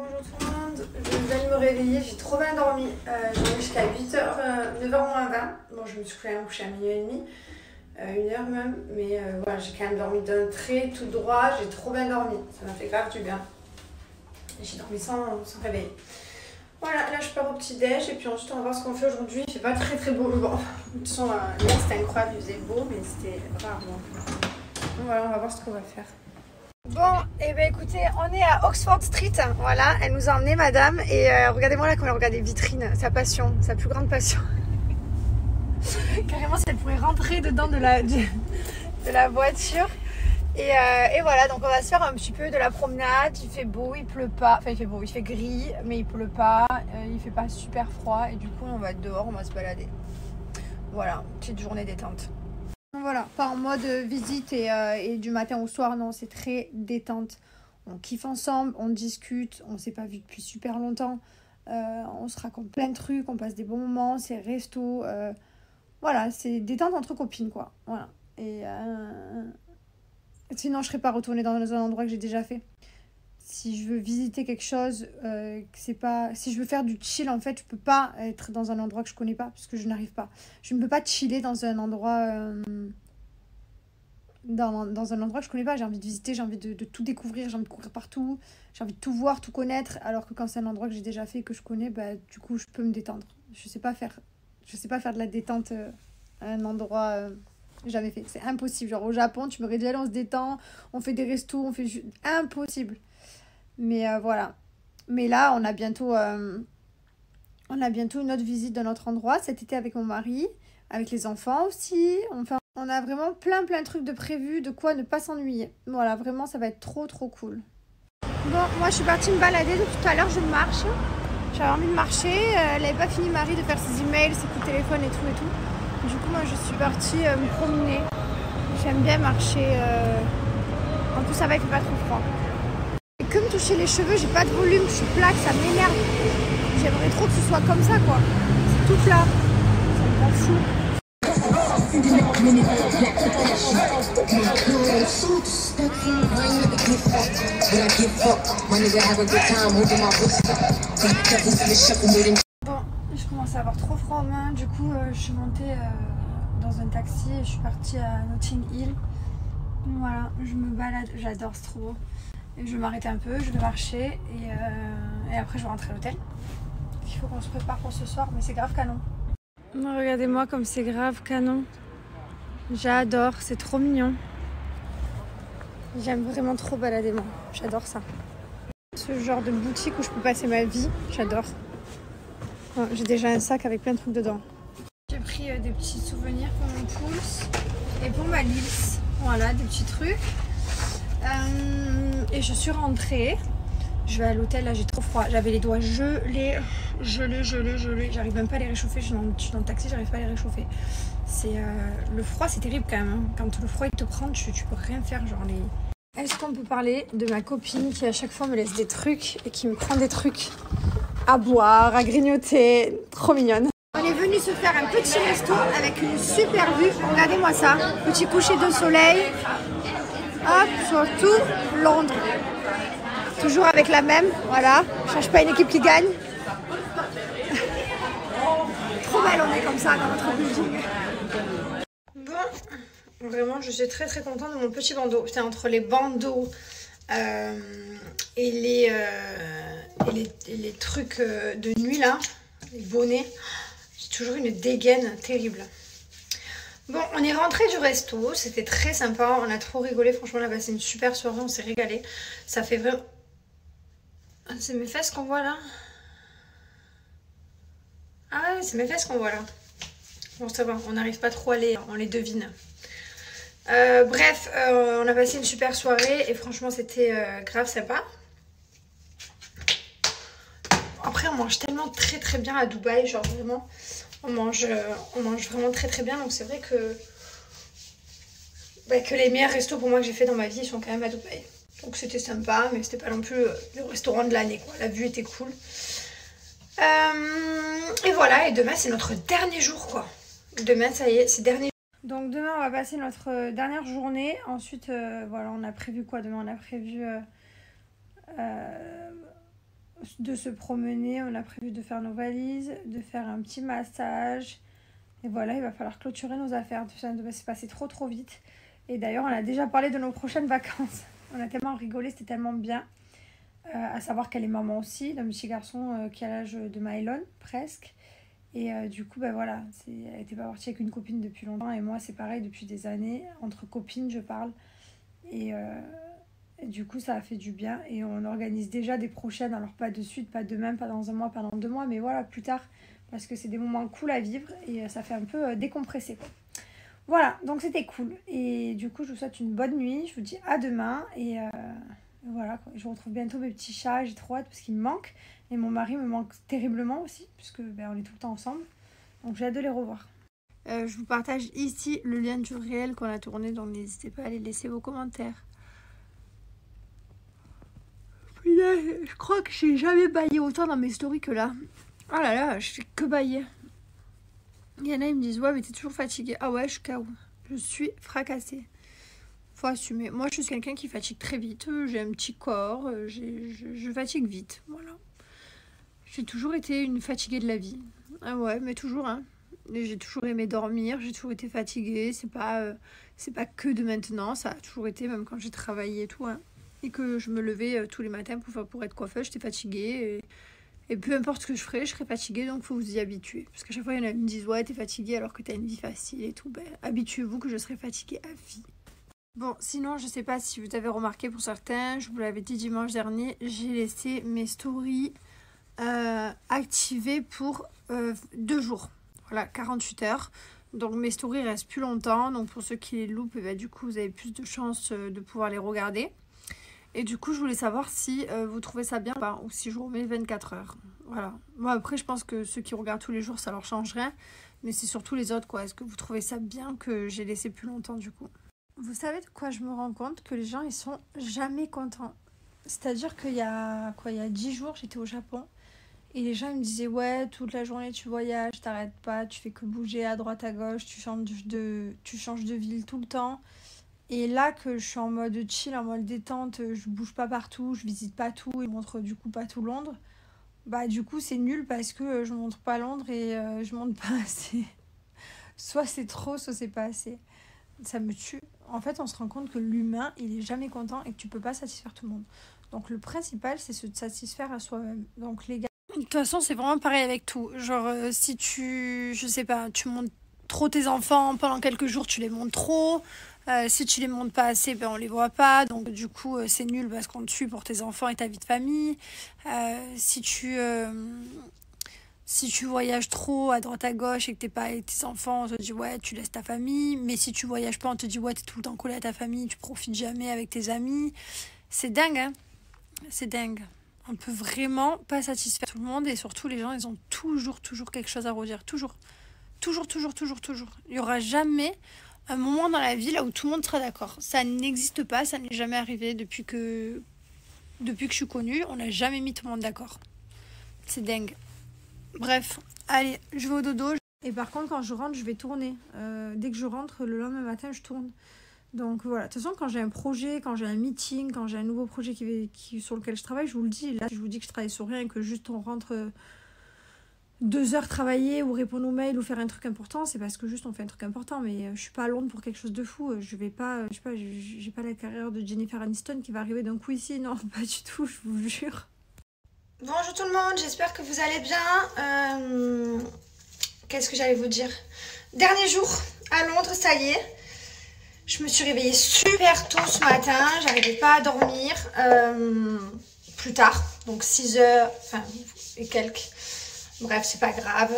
Bonjour tout le monde, je viens de me réveiller, j'ai trop bien dormi. J'ai dormi jusqu'à 8h, 9h moins 20. Bon, je me suis quand même couchée à minuit et demi, 1h même, mais voilà, j'ai quand même dormi d'un trait tout droit, j'ai trop bien dormi, ça m'a fait grave du bien. J'ai dormi sans réveil. Voilà, là je pars au petit-déj et puis ensuite on va voir ce qu'on fait aujourd'hui. Il fait pas très beau, bon, de toute façon, hier c'était incroyable, il faisait beau, mais c'était rare. Donc voilà, on va voir ce qu'on va faire. Bon, et ben écoutez, on est à Oxford Street, voilà, elle nous a emmené madame, et regardez-moi là quand elle regarde les vitrines, sa passion, sa plus grande passion. Carrément si elle pourrait rentrer dedans de la voiture. Et voilà, donc on va se faire un petit peu de la promenade, il fait beau, il pleut pas, enfin il fait beau, il fait gris, mais il pleut pas, il fait pas super froid, et du coup on va être dehors, on va se balader. Voilà, petite journée détente. Voilà, pas en mode visite et du matin au soir, non, c'est très détente. On kiffe ensemble, on discute, on s'est pas vu depuis super longtemps, on se raconte plein de trucs, on passe des bons moments, c'est resto, voilà, c'est détente entre copines quoi, voilà. Et sinon je serais pas retournée dans un endroit que j'ai déjà fait. Si je veux visiter quelque chose, c'est pas... Si je veux faire du chill, en fait, je peux pas être dans un endroit que je connais pas, parce que je n'arrive pas. Je ne peux pas chiller dans un endroit... Dans un endroit que je connais pas. J'ai envie de visiter, j'ai envie de tout découvrir, j'ai envie de courir partout, j'ai envie de tout voir, tout connaître. Alors que quand c'est un endroit que j'ai déjà fait, que je connais, bah, du coup, je peux me détendre. Je sais pas faire de la détente à un endroit... jamais fait. C'est impossible. Genre au Japon, tu me aurais dit, allez, on se détend, on fait des restos, on fait... Impossible. Mais voilà. Mais là, on a bientôt une autre visite de notre endroit cet été avec mon mari, avec les enfants aussi. Enfin, on a vraiment plein de trucs de prévus, de quoi ne pas s'ennuyer. Voilà, vraiment, ça va être trop cool. Bon, moi, je suis partie me balader. Donc, tout à l'heure, je marche. J'avais envie de marcher. Elle n'avait pas fini, Marie, de faire ses emails, ses coups de téléphone et tout. Du coup, moi, je suis partie me promener. J'aime bien marcher. En plus, ça va, il fait pas trop froid. Que me toucher les cheveux, j'ai pas de volume, je suis plaque, ça m'énerve. J'aimerais trop que ce soit comme ça quoi. C'est tout plat. Ça me rend fou. Bon, je commence à avoir trop froid aux mains, du coup je suis montée dans un taxi et je suis partie à Notting Hill. Voilà, je me balade, j'adore, c'est trop beau. Et je vais m'arrêter un peu, je vais marcher et après je vais rentrer à l'hôtel. Il faut qu'on se prépare pour ce soir, mais c'est grave canon. Regardez-moi comme c'est grave canon. J'adore, c'est trop mignon. J'aime vraiment trop balader moi, j'adore ça. Ce genre de boutique où je peux passer ma vie, j'adore. Ouais, j'ai déjà un sac avec plein de trucs dedans. J'ai pris des petits souvenirs pour mon pouce et pour ma Lils. Voilà, des petits trucs. Et je suis rentrée. Je vais à l'hôtel, là j'ai trop froid. J'avais les doigts gelés. J'arrive même pas à les réchauffer. Je suis dans le taxi, j'arrive pas à les réchauffer. Le froid, c'est terrible quand même. Hein. Quand le froid il te prend, tu peux rien faire. Genre Est-ce qu'on peut parler de ma copine qui à chaque fois me laisse des trucs et qui me prend des trucs à boire, à grignoter? Trop mignonne. On est venu se faire un petit resto avec une super vue. Regardez-moi ça. Petit coucher de soleil. Hop, sur tout Londres. Toujours avec la même, voilà. Je cherche pas une équipe qui gagne. Trop belle, on est comme ça dans notre building. Bon, vraiment, je suis très contente de mon petit bandeau. Putain, entre les bandeaux et les trucs de nuit là, les bonnets, j'ai toujours une dégaine terrible. Bon, on est rentré du resto, c'était très sympa, on a trop rigolé, franchement on a passé une super soirée, on s'est régalé. Ça fait vraiment... C'est mes fesses qu'on voit là? Ah ouais, c'est mes fesses qu'on voit là. Bon ça va, on n'arrive pas trop à on les devine. Bref, on a passé une super soirée et franchement c'était grave sympa. Après on mange tellement très bien à Dubaï, genre vraiment... On mange vraiment très bien, donc c'est vrai que les meilleurs restos pour moi que j'ai fait dans ma vie ils sont quand même à Dubaï. Donc c'était sympa, mais c'était pas non plus le restaurant de l'année quoi. La vue était cool. Et voilà, et demain c'est notre dernier jour quoi. Demain ça y est, c'est dernier. Donc demain on va passer notre dernière journée. Ensuite voilà, on a prévu quoi demain? On a prévu de se promener, on a prévu de faire nos valises, de faire un petit massage. Et voilà, il va falloir clôturer nos affaires. Ça s'est passé trop vite. Et d'ailleurs, on a déjà parlé de nos prochaines vacances. On a tellement rigolé, c'était tellement bien. À savoir qu'elle est maman aussi, d'un petit garçon qui a l'âge de Mylon, presque. Et du coup, ben voilà, elle n'était pas partie avec une copine depuis longtemps. Et moi, c'est pareil, depuis des années. Entre copines, je parle. Et du coup, ça a fait du bien. Et on organise déjà des prochaines. Alors, pas de suite, pas demain, pas dans un mois, pas dans 2 mois. Mais voilà, plus tard. Parce que c'est des moments cool à vivre. Et ça fait un peu décompresser, quoi. Voilà, donc c'était cool. Et du coup, je vous souhaite une bonne nuit. Je vous dis à demain. Et voilà, quoi. Je retrouve bientôt mes petits chats. J'ai trop hâte parce qu'ils me manquent. Et mon mari me manque terriblement aussi. Puisque on est tout le temps ensemble. Donc j'ai hâte de les revoir. Je vous partage ici le lien du réel qu'on a tourné. Donc n'hésitez pas à aller laisser vos commentaires. Je crois que j'ai jamais baillé autant dans mes stories que là. Oh là là, je fais que bailler. Il y en a, ils me disent, ouais, mais t'es toujours fatiguée. Ah ouais, je suis KO. Je suis fracassée. Faut assumer. Moi, je suis quelqu'un qui fatigue très vite. J'ai un petit corps. Je fatigue vite. Voilà. J'ai toujours été une fatiguée de la vie. Ah ouais, mais toujours, hein. J'ai toujours aimé dormir. J'ai toujours été fatiguée. C'est pas que de maintenant. Ça a toujours été, même quand j'ai travaillé et tout, hein. Et que je me levais tous les matins pour être coiffeuse. J'étais fatiguée. Et peu importe ce que je ferai, je serai fatiguée, donc il faut vous y habituer. Parce qu'à chaque fois, il y en a qui me disent, ouais, t'es fatiguée alors que t'as une vie facile et tout. Ben, habituez-vous que je serai fatiguée à vie. Bon, sinon, je sais pas si vous avez remarqué pour certains, je vous l'avais dit dimanche dernier, j'ai laissé mes stories activées pour 2 jours. Voilà, 48 heures. Donc mes stories restent plus longtemps. Donc pour ceux qui les loupent, ben, du coup, vous avez plus de chances de pouvoir les regarder. Et du coup, je voulais savoir si vous trouvez ça bien ou pas, ou si je vous remets 24 heures. Voilà. Moi, après, je pense que ceux qui regardent tous les jours, ça leur change rien. Mais c'est surtout les autres, quoi. Est-ce que vous trouvez ça bien que j'ai laissé plus longtemps, du coup? Vous savez de quoi je me rends compte? Que les gens, ils sont jamais contents. C'est-à-dire qu'il y a 10 jours, j'étais au Japon. Et les gens, ils me disaient, ouais, toute la journée, tu voyages, t'arrêtes pas, tu fais que bouger à droite, à gauche, tu changes de ville tout le temps. Et là que je suis en mode chill, en mode détente, je bouge pas partout, je visite pas tout et je montre du coup pas tout Londres, bah du coup c'est nul parce que je montre pas Londres et je montre pas assez. Soit c'est trop, soit c'est pas assez. Ça me tue. En fait, on se rend compte que l'humain, il est jamais content et que tu peux pas satisfaire tout le monde. Donc le principal, c'est se satisfaire à soi-même. Donc les gars, de toute façon, c'est vraiment pareil avec tout. Genre si je sais pas, tu montes trop tes enfants pendant quelques jours, tu les montes trop. Si tu les montes pas assez, ben on les voit pas. Donc du coup, c'est nul parce qu'on te suit pour tes enfants et ta vie de famille. Si tu voyages trop à droite à gauche et que t'es pas avec tes enfants, on te dit ouais, tu laisses ta famille. Mais si tu voyages pas, on te dit ouais, t'es tout le temps collé à ta famille, tu profites jamais avec tes amis. C'est dingue, hein. C'est dingue. On peut vraiment pas satisfaire tout le monde et surtout les gens, ils ont toujours quelque chose à redire. Toujours. Il y aura jamais un moment dans la vie là où tout le monde sera d'accord. Ça n'existe pas, ça n'est jamais arrivé depuis que je suis connue. On n'a jamais mis tout le monde d'accord. C'est dingue. Bref, allez, je vais au dodo. Et par contre, quand je rentre, je vais tourner. Dès que je rentre, le lendemain matin, je tourne. Donc voilà, de toute façon, quand j'ai un projet, quand j'ai un meeting, quand j'ai un nouveau projet sur lequel je travaille, je vous le dis. Là, je vous dis que je travaille sur rien et que juste on rentre 2 heures travailler ou répondre aux mails ou faire un truc important, c'est parce que juste on fait un truc important. Mais je suis pas à Londres pour quelque chose de fou. Je vais pas, je sais pas, j'ai pas la carrière de Jennifer Aniston qui va arriver d'un coup ici. Non, pas du tout, je vous jure. Bonjour tout le monde, j'espère que vous allez bien. Qu'est-ce que j'allais vous dire? Dernier jour à Londres, ça y est. Je me suis réveillée super tôt ce matin, j'arrivais pas à dormir. Plus tard, donc 6 heures, enfin et quelques. Bref, c'est pas grave.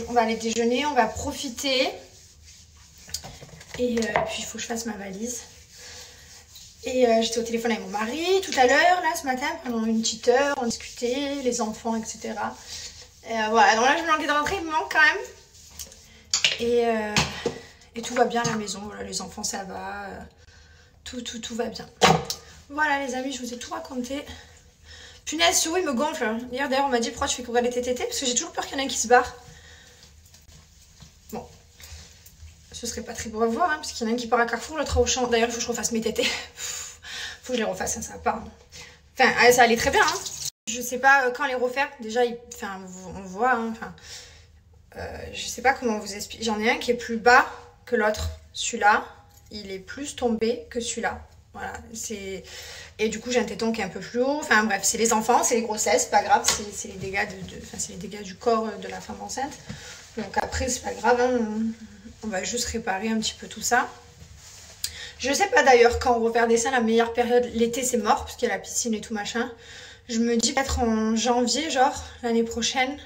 On va aller déjeuner, on va profiter. Et puis il faut que je fasse ma valise. Et j'étais au téléphone avec mon mari tout à l'heure, là, ce matin, pendant une petite heure, on discutait, les enfants, etc. Et voilà, donc là, je me languais de rentrer, il me manque quand même. Et tout va bien à la maison, voilà, les enfants, ça va. Tout va bien. Voilà, les amis, je vous ai tout raconté. Punaise, ce il me gonfle. Hier, d'ailleurs, on m'a dit pourquoi tu fais courir les TTT, parce que j'ai toujours peur qu'il y en ait un qui se barre. Bon. Ce serait pas très beau à voir, hein, parce qu'il y en a un qui part à Carrefour, l'autre au champ. D'ailleurs, il faut que je refasse mes tétés. Faut que je les refasse, hein, ça va pas. Hein. Enfin, ça allait très bien, hein. Je sais pas quand les refaire. Déjà, enfin, on voit, hein, enfin, je sais pas comment vous expliquer. J'en ai un qui est plus bas que l'autre. Celui-là, il est plus tombé que celui-là. Voilà, c'est... Et du coup, j'ai un téton qui est un peu plus haut. Enfin bref, c'est les enfants, c'est les grossesses, c'est pas grave. C'est les dégâts enfin, c'est les dégâts du corps de la femme enceinte. Donc après, c'est pas grave, hein. On va juste réparer un petit peu tout ça. Je sais pas d'ailleurs quand on refaire des seins, la meilleure période, l'été c'est mort, parce qu'il y a la piscine et tout machin. Je me dis peut-être en janvier, genre, l'année prochaine.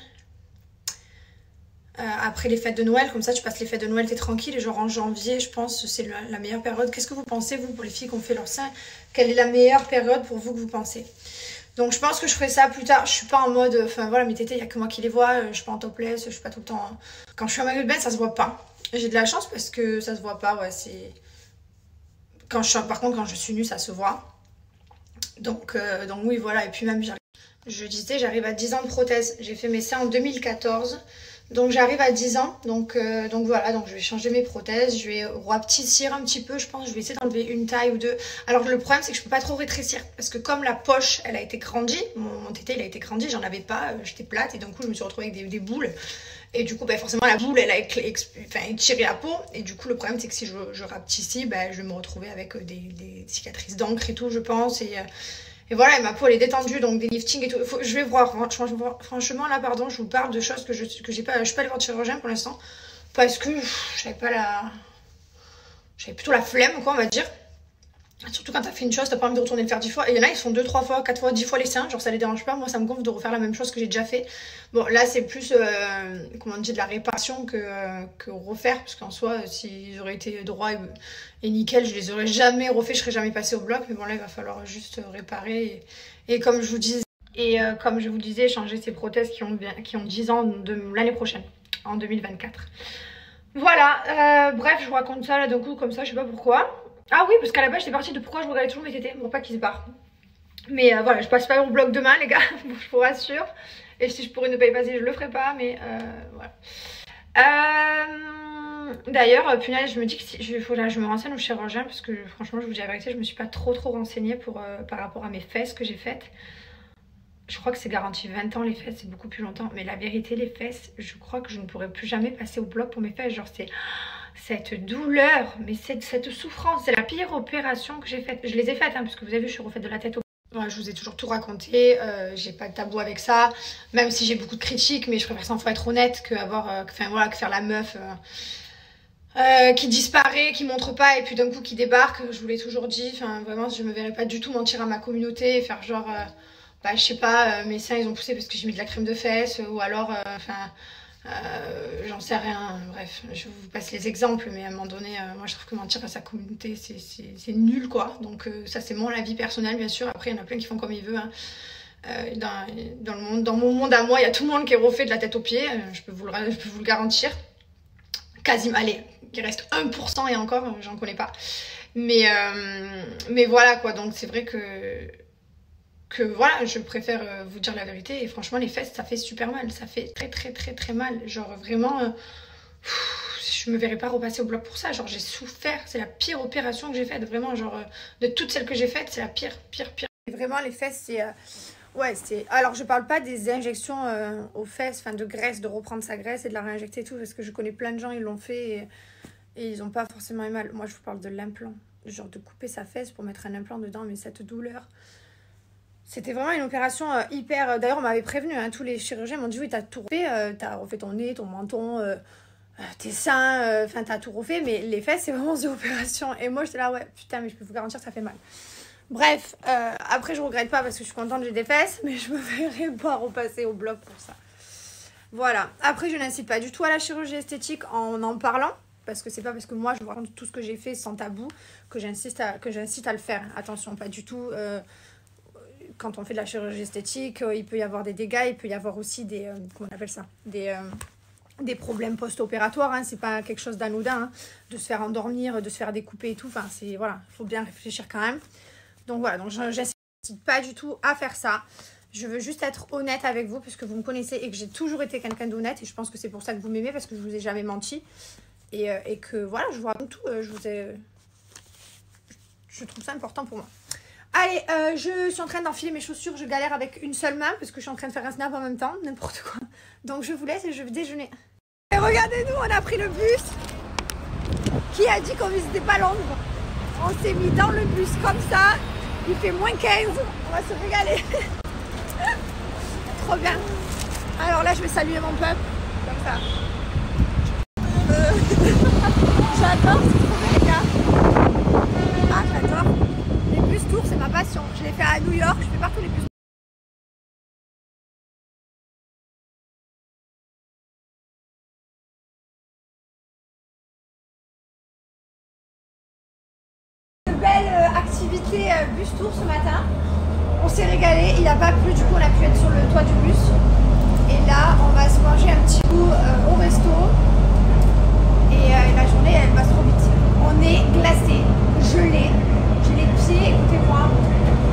Après les fêtes de Noël, comme ça tu passes les fêtes de Noël, t'es tranquille. Et genre en janvier, je pense c'est la meilleure période. Qu'est-ce que vous pensez, vous, pour les filles qui ont fait leur sein? Quelle est la meilleure période pour vous que vous pensez? Donc je pense que je ferai ça plus tard. Je suis pas en mode, enfin voilà, mes tétés, il y a que moi qui les vois. Je suis pas en topless, je suis pas tout le temps, hein. Quand je suis en maillot de bain, ça se voit pas. J'ai de la chance parce que ça se voit pas, ouais, c'est... Par contre, quand je suis nue, ça se voit. Donc oui, voilà. Et puis même, je disais, j'arrive à 10 ans de prothèse. J'ai fait mes seins en 2014. Donc j'arrive à 10 ans, donc voilà, donc je vais changer mes prothèses, je vais rapetissir un petit peu, je pense, je vais essayer d'enlever une taille ou deux. Alors le problème c'est que je peux pas trop rétrécir, parce que comme la poche elle a été grandie, mon tété il a été grandi, j'en avais pas, j'étais plate et d'un coup je me suis retrouvée avec des boules. Et du coup, bah, forcément, la boule, elle a étiré la peau. Et du coup, le problème, c'est que si je rapetissis, bah, je vais me retrouver avec des cicatrices d'encre et tout, je pense. Et voilà, et ma peau elle est détendue, donc des liftings et tout. Je vais voir, franchement là, pardon, je vous parle de choses que j'ai pas. Je suis pas allée voir de chirurgien pour l'instant. Parce que j'avais pas la. J'avais plutôt la flemme, quoi, on va dire. Surtout quand t'as fait une chose, t'as pas envie de retourner le faire 10 fois. Et il y en a, ils font 2, 3 fois, 4 fois, 10 fois les seins. Genre ça les dérange pas. Moi, ça me gonfle de refaire la même chose que j'ai déjà fait. Bon, là, c'est plus, comment dire, de la réparation que refaire. Parce qu'en soi, s'ils auraient été droits et nickel, je les aurais jamais refait. Je serais jamais passée au bloc. Mais bon, là, il va falloir juste réparer. Et comme je vous disais, changer ces prothèses qui ont 10 ans de l'année prochaine, en 2024. Voilà, bref, je vous raconte ça là d'un coup, comme ça, je sais pas pourquoi. Ah oui, parce qu'à la base, j'étais partie de pourquoi je regardais toujours mes tétés, pour pas qu'ils se barrent. Mais voilà, je passe pas au bloc demain, les gars, je vous rassure. Et si je pourrais ne pas y passer, je le ferai pas, mais voilà. D'ailleurs, punaise, je me dis que je me renseigne au chirurgien, parce que franchement, je vous dis la vérité, je me suis pas trop renseignée par rapport à mes fesses que j'ai faites. Je crois que c'est garanti 20 ans les fesses, c'est beaucoup plus longtemps. Mais la vérité, les fesses, je crois que je ne pourrai plus jamais passer au bloc pour mes fesses. Genre, c'est cette douleur, mais cette souffrance, c'est la pire opération que j'ai faite. Je les ai faites, hein, parce que vous avez vu, je suis refaite de la tête au... Ouais, je vous ai toujours tout raconté, j'ai pas de tabou avec ça, même si j'ai beaucoup de critiques, mais je préfère 100 fois être honnête que faire la meuf qui disparaît, qui montre pas et puis d'un coup qui débarque. Je vous l'ai toujours dit, enfin vraiment, je me verrais pas du tout mentir à ma communauté et faire genre... bah, je sais pas, mes seins ils ont poussé parce que j'ai mis de la crème de fesses ou alors, j'en sais rien. Bref, je vous passe les exemples, mais à un moment donné, moi je trouve que mentir à sa communauté c'est nul quoi. Donc ça c'est mon avis personnel bien sûr. Après il y en a plein qui font comme ils veulent, hein. Dans mon monde à moi, il y a tout le monde qui est refait de la tête aux pieds, je peux vous le garantir. Quasiment, allez, il reste 1% et encore, j'en connais pas. Mais voilà quoi, donc c'est vrai que voilà, je préfère vous dire la vérité. Et franchement, les fesses, ça fait super mal. Ça fait très mal. Genre vraiment, je me verrais pas repasser au bloc pour ça. Genre j'ai souffert. C'est la pire opération que j'ai faite. Vraiment, genre de toutes celles que j'ai faites, c'est la pire. Et vraiment, les fesses, c'est... ouais, c'est... Alors, je parle pas des injections aux fesses, enfin de graisse, de reprendre sa graisse et de la réinjecter et tout. Parce que je connais plein de gens, ils l'ont fait et ils ont pas forcément eu mal. Moi, je vous parle de l'implant. Genre de couper sa fesse pour mettre un implant dedans. Mais cette douleur... C'était vraiment une opération hyper... D'ailleurs, on m'avait prévenu, hein, tous les chirurgiens m'ont dit, oui, t'as tout refait, t'as refait ton nez, ton menton, tes seins, enfin, t'as tout refait, mais les fesses, c'est vraiment une opération. Et moi, j'étais là, ouais, putain, mais je peux vous garantir que ça fait mal. Bref, après, je regrette pas parce que je suis contente, j'ai des fesses, mais je me verrai pas repasser au bloc pour ça. Voilà. Après, je n'incite pas du tout à la chirurgie esthétique en parlant, parce que c'est pas parce que moi, je vous raconte tout ce que j'ai fait sans tabou que j'incite à le faire. Attention, pas du tout... quand on fait de la chirurgie esthétique, il peut y avoir des dégâts, il peut y avoir aussi des... comment on appelle ça, des problèmes post-opératoires, hein, c'est pas quelque chose d'anodin, hein, de se faire endormir, de se faire découper et tout, enfin, c'est... Voilà, il faut bien réfléchir quand même. Donc voilà, donc j'incite pas du tout à faire ça. Je veux juste être honnête avec vous, puisque vous me connaissez et que j'ai toujours été quelqu'un d'honnête, et je pense que c'est pour ça que vous m'aimez, parce que je vous ai jamais menti. Et que, voilà, je vous raconte tout, je trouve ça important pour moi. Allez, je suis en train d'enfiler mes chaussures. Je galère avec une seule main parce que je suis en train de faire un snap en même temps. N'importe quoi. Donc je vous laisse et je vais déjeuner. Et regardez-nous, on a pris le bus. Qui a dit qu'on visitait pas Londres? On s'est mis dans le bus comme ça. Il fait moins 15. On va se régaler. Trop bien. Alors là, je vais saluer mon peuple. Comme ça. J'adore, c'est trop bien les gars. Ah, j'adore. Les bus tours, c'est ma passion. Je l'ai fait à New York, je fais partout les bus. Une belle activité bus tour ce matin. On s'est régalé, il n'a pas plu, du coup on a pu être sur le toit du bus. Et là, on va se manger un petit coup au resto. Et la journée, elle passe trop vite. On est glacé, gelé. J'ai les pieds, écoutez-moi.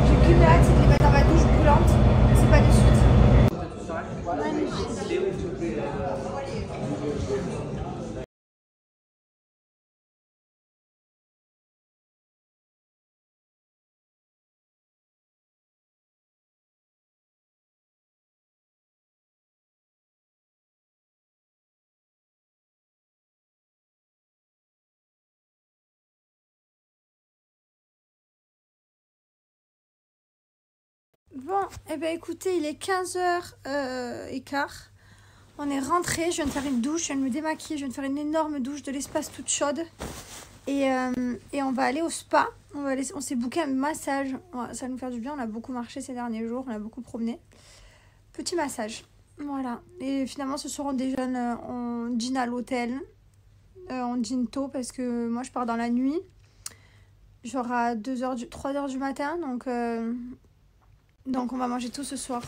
J'ai qu'une hâte, c'est de les mettre dans ma douche brûlante. C'est pas de suite. Bon, et ben écoutez, il est 15h15. On est rentré, je viens de faire une douche, je viens de me démaquiller, je viens de faire une énorme douche de l'espace toute chaude. Et on va aller au spa. On s'est booké un massage. Ouais, ça va nous faire du bien, on a beaucoup marché ces derniers jours, on a beaucoup promené. Petit massage. Voilà. Et finalement, ce soir, on déjeune, on dîne à l'hôtel. On dîne tôt parce que moi, je pars dans la nuit. Genre à 3h du matin. Donc on va manger tout ce soir.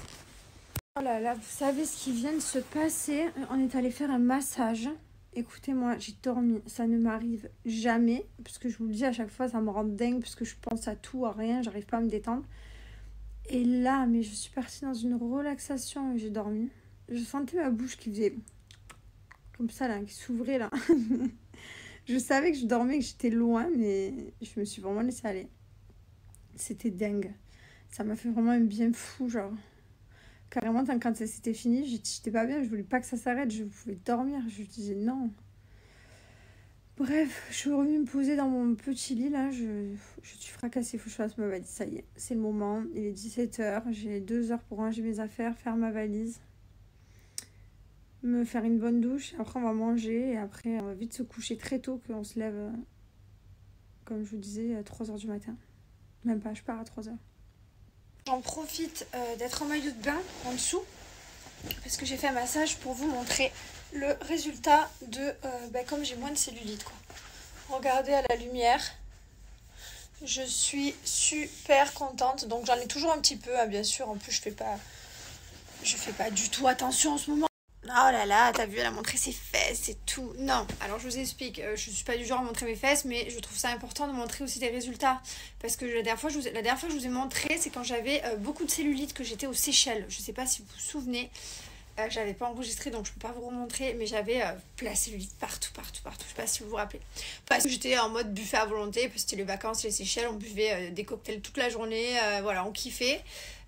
Oh là là, vous savez ce qui vient de se passer? On est allé faire un massage. Écoutez-moi, j'ai dormi. Ça ne m'arrive jamais. Parce que je vous le dis à chaque fois, ça me rend dingue. Parce que je pense à tout, à rien. J'arrive pas à me détendre. Et là, mais je suis partie dans une relaxation et j'ai dormi. Je sentais ma bouche qui faisait comme ça là, qui s'ouvrait là. Je savais que je dormais, que j'étais loin, mais je me suis vraiment laissée aller. C'était dingue. Ça m'a fait vraiment un bien fou, genre. Carrément, quand c'était fini, j'étais pas bien, je voulais pas que ça s'arrête, je pouvais dormir. Je disais non. Bref, je suis revenue me poser dans mon petit lit, là. Je suis fracassée, il faut que je fasse ma valise. Ça y est, c'est le moment. Il est 17h, j'ai 2 heures pour ranger mes affaires, faire ma valise. Me faire une bonne douche, après on va manger, et après on va vite se coucher très tôt, qu'on se lève, comme je vous disais, à 3h du matin. Même pas, je pars à 3h. J'en profite d'être en maillot de bain en dessous parce que j'ai fait un massage pour vous montrer le résultat de comme j'ai moins de cellulite quoi. Regardez à la lumière, je suis super contente. Donc j'en ai toujours un petit peu hein, bien sûr. En plus je fais pas du tout attention en ce moment. Oh là là, t'as vu, elle a montré ses fesses et tout. Non, alors je vous explique, je suis pas du genre à montrer mes fesses, mais je trouve ça important de montrer aussi des résultats. Parce que la dernière fois que je vous ai montré, c'est quand j'avais beaucoup de cellulite, que j'étais aux Seychelles. Je sais pas si vous vous souvenez, j'avais pas enregistré donc je peux pas vous remontrer, mais j'avais la cellulite partout. Je sais pas si vous vous rappelez. Parce que j'étais en mode buffet à volonté, parce que c'était les vacances, les Seychelles, on buvait des cocktails toute la journée, voilà, on kiffait.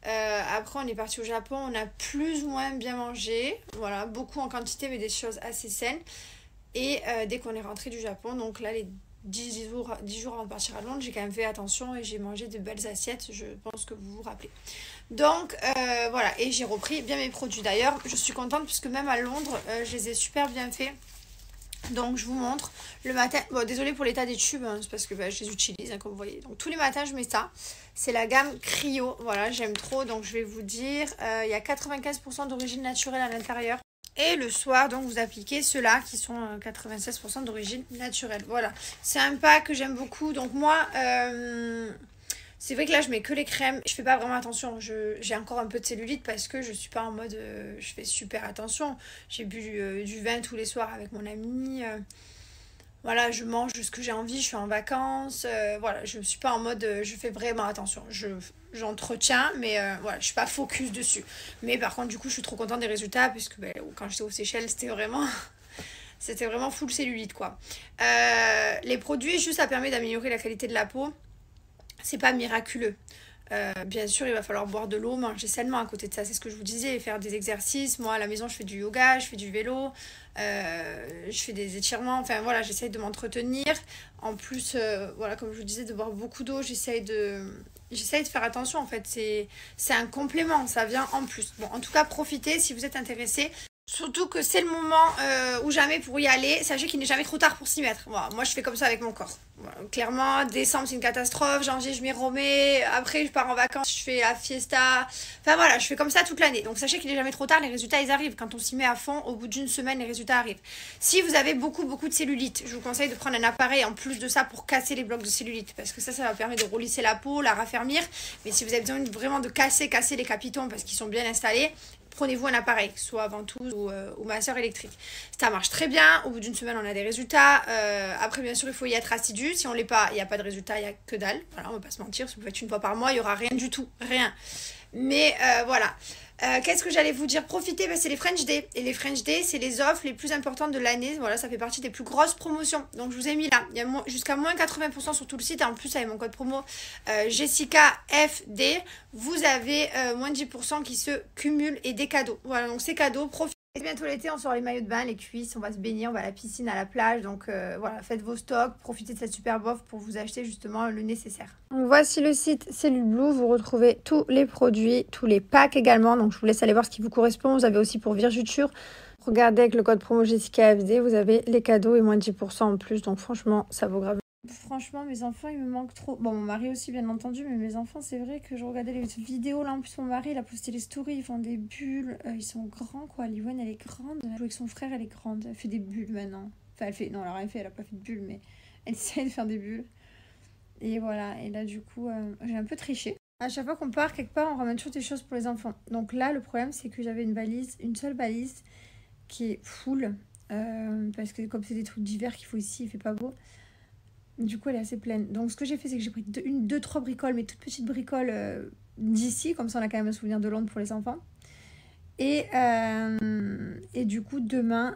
Après on est parti au Japon, on a plus ou moins bien mangé, voilà, beaucoup en quantité mais des choses assez saines. Et dès qu'on est rentré du Japon, donc là les 10 jours avant de partir à Londres, j'ai quand même fait attention et j'ai mangé de belles assiettes, je pense que vous vous rappelez. Donc voilà, et j'ai repris bien mes produits. D'ailleurs je suis contente puisque même à Londres je les ai super bien fait. Donc je vous montre le matin. Bon, désolé pour l'état des tubes, hein, c'est parce que je les utilise hein, comme vous voyez. Donc tous les matins je mets ça. C'est la gamme Cryo. Voilà, j'aime trop. Donc je vais vous dire, il y a 95% d'origine naturelle à l'intérieur. Et le soir, donc vous appliquez ceux-là qui sont 96% d'origine naturelle. Voilà, c'est un pack que j'aime beaucoup. Donc moi, c'est vrai que là je mets que les crèmes. Je fais pas vraiment attention. J'ai encore un peu de cellulite parce que je suis pas en mode je fais super attention. J'ai bu du vin tous les soirs avec mon ami. Voilà, je mange ce que j'ai envie, je suis en vacances. Voilà, je suis pas en mode je fais vraiment attention. J'entretiens, mais voilà, je suis pas focus dessus. Mais par contre, du coup, je suis trop contente des résultats puisque quand j'étais aux Seychelles, c'était vraiment full cellulite quoi. Les produits, juste ça permet d'améliorer la qualité de la peau. C'est pas miraculeux. Bien sûr, il va falloir boire de l'eau, manger sainement à côté de ça, c'est ce que je vous disais, faire des exercices. Moi, à la maison, je fais du yoga, je fais du vélo, je fais des étirements. Enfin, voilà, j'essaye de m'entretenir. En plus, voilà, comme je vous disais, de boire beaucoup d'eau, j'essaye de faire attention, en fait. C'est un complément, ça vient en plus. Bon, en tout cas, profitez si vous êtes intéressé. Surtout que c'est le moment ou jamais pour y aller. Sachez qu'il n'est jamais trop tard pour s'y mettre. Voilà, moi, je fais comme ça avec mon corps. Voilà, clairement, décembre, c'est une catastrophe. Janvier, je m'y remets. Après, je pars en vacances, je fais la fiesta. Enfin, voilà, je fais comme ça toute l'année. Donc, sachez qu'il n'est jamais trop tard. Les résultats, ils arrivent. Quand on s'y met à fond, au bout d'une semaine, les résultats arrivent. Si vous avez beaucoup de cellulite, je vous conseille de prendre un appareil en plus de ça pour casser les blocs de cellulite. Parce que ça va permettre de relisser la peau, la raffermir. Mais si vous avez besoin vraiment de casser les capitons parce qu'ils sont bien installés, prenez-vous un appareil, soit ventouse ou masseur électrique. Ça marche très bien. Au bout d'une semaine, on a des résultats. Après, bien sûr, il faut y être assidu. Si on ne l'est pas, il n'y a pas de résultat, il n'y a que dalle. Voilà, on ne va pas se mentir. Si vous faites une fois par mois, il n'y aura rien du tout. Rien. Mais voilà. Qu'est-ce que j'allais vous dire? Profitez, c'est les French Day. Et les French Day, c'est les offres les plus importantes de l'année. Voilà, ça fait partie des plus grosses promotions. Donc, je vous ai mis là. Il y a jusqu'à moins 80% sur tout le site. Et en plus, avec mon code promo Jessica FD, vous avez moins de 10% qui se cumulent et des cadeaux. Voilà, donc ces cadeaux, profitez. C'est bientôt l'été, on sort les maillots de bain, les cuisses, on va se baigner, on va à la piscine, à la plage. Donc voilà, faites vos stocks, profitez de cette superbe offre pour vous acheter justement le nécessaire. Donc voici le site Cellule Blue, vous retrouvez tous les produits, tous les packs également. Donc je vous laisse aller voir ce qui vous correspond. Vous avez aussi pour Virjuture. Regardez avec le code promo Jessica FD, vous avez les cadeaux et moins de 10% en plus. Donc franchement, ça vaut grave. Franchement, mes enfants, ils me manquent trop. Bon, mon mari aussi, bien entendu, mais mes enfants, c'est vrai que je regardais les vidéos. Là, en plus, mon mari, il a posté les stories. Ils font des bulles. Ils sont grands, quoi. Livoine, elle est grande. Elle joue avec son frère, elle est grande. Elle fait des bulles maintenant. Enfin, elle fait. Non, elle a rien fait. Elle a pas fait de bulles, mais elle essaie de faire des bulles. Et voilà. Et là, du coup, j'ai un peu triché. À chaque fois qu'on part quelque part, on ramène toujours des choses pour les enfants. Donc là, le problème, c'est que j'avais une seule valise qui est full. Parce que comme c'est des trucs d'hiver qu'il faut ici, il fait pas beau. Du coup, elle est assez pleine. Donc, ce que j'ai fait, c'est que j'ai pris deux, trois bricoles, mais toutes petites bricoles d'ici. Comme ça, on a quand même un souvenir de Londres pour les enfants. Et du coup, demain,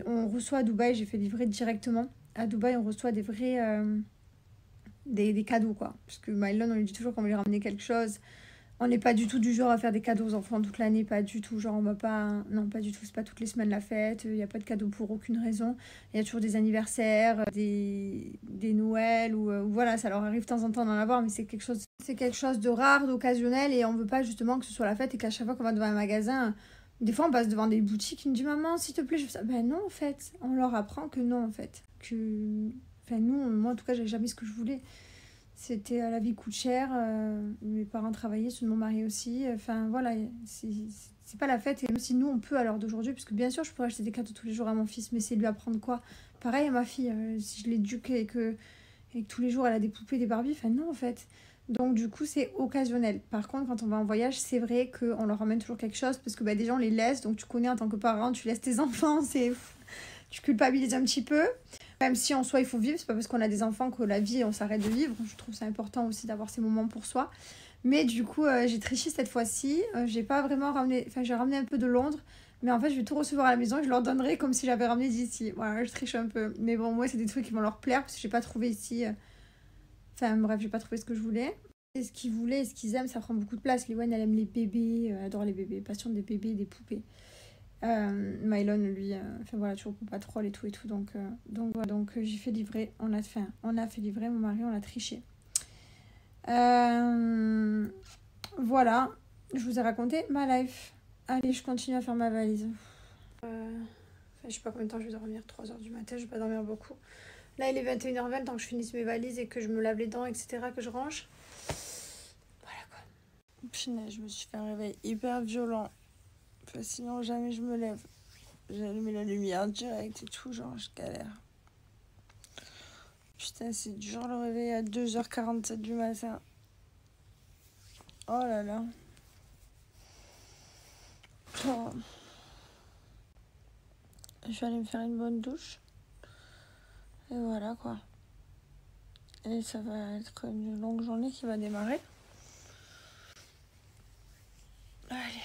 on reçoit à Dubaï. J'ai fait livrer directement. À Dubaï, on reçoit des vrais des cadeaux, quoi. Parce que Mylon, on lui dit toujours qu'on va lui ramener quelque chose. On n'est pas du tout du genre à faire des cadeaux aux enfants toute l'année, pas du tout. Genre, on va pas. Non, pas du tout. C'est pas toutes les semaines la fête. Il n'y a pas de cadeaux pour aucune raison. Il y a toujours des anniversaires, des Noëls, ou voilà, ça leur arrive de temps en temps d'en avoir, mais c'est quelque chose de rare, d'occasionnel, et on veut pas justement que ce soit la fête et qu'à chaque fois qu'on va devant un magasin, des fois on passe devant des boutiques, ils me disent maman, s'il te plaît, je fais ça. Ben non, en fait. On leur apprend que non, en fait. Enfin, moi en tout cas, j'avais jamais ce que je voulais. C'était la vie coûte cher, mes parents travaillaient, ceux de mon mari aussi. Enfin voilà, c'est pas la fête. Et même si nous on peut à l'heure d'aujourd'hui, parce que bien sûr je pourrais acheter des cadeaux tous les jours à mon fils, mais c'est lui apprendre quoi? Pareil à ma fille, si je l'éduque et que tous les jours elle a des poupées, des Barbies, enfin non en fait. Donc du coup c'est occasionnel. Par contre quand on va en voyage, c'est vrai qu'on leur ramène toujours quelque chose, parce que des gens les laissent, donc tu connais en tant que parent, tu laisses tes enfants, tu culpabilises un petit peu. Même si en soi il faut vivre, c'est pas parce qu'on a des enfants que la vie on s'arrête de vivre. Je trouve ça important aussi d'avoir ces moments pour soi. Mais du coup j'ai triché cette fois-ci. J'ai pas vraiment ramené, enfin j'ai ramené un peu de Londres, mais en fait je vais tout recevoir à la maison et je leur donnerai comme si j'avais ramené d'ici. Voilà, je triche un peu. Mais bon, moi c'est des trucs qui vont leur plaire parce que j'ai pas trouvé ici. Enfin bref, j'ai pas trouvé ce que je voulais. Et ce qu'ils voulaient et ce qu'ils aiment, ça prend beaucoup de place. Liwan elle aime les bébés, elle adore les bébés, passion des bébés, des poupées. Mylon lui enfin voilà, toujours pour patrol et tout donc voilà, donc j'ai fait livrer, on a fait livrer, mon mari on l'a triché. Voilà, je vous ai raconté ma life. Allez, je continue à faire ma valise. Je sais pas combien de temps je vais dormir, 3h du matin, je vais pas dormir beaucoup. Là il est 21h20, tant que je finisse mes valises et que je me lave les dents, etc., que je range. Voilà quoi. Punaise, je me suis fait un réveil hyper violent. Enfin, sinon jamais je me lève. J'ai allumé la lumière direct et tout, genre je galère. Putain, c'est dur le réveil à 2h47 du matin. Oh là là. Oh. Je vais aller me faire une bonne douche. Et voilà quoi. Et ça va être une longue journée qui va démarrer. Allez.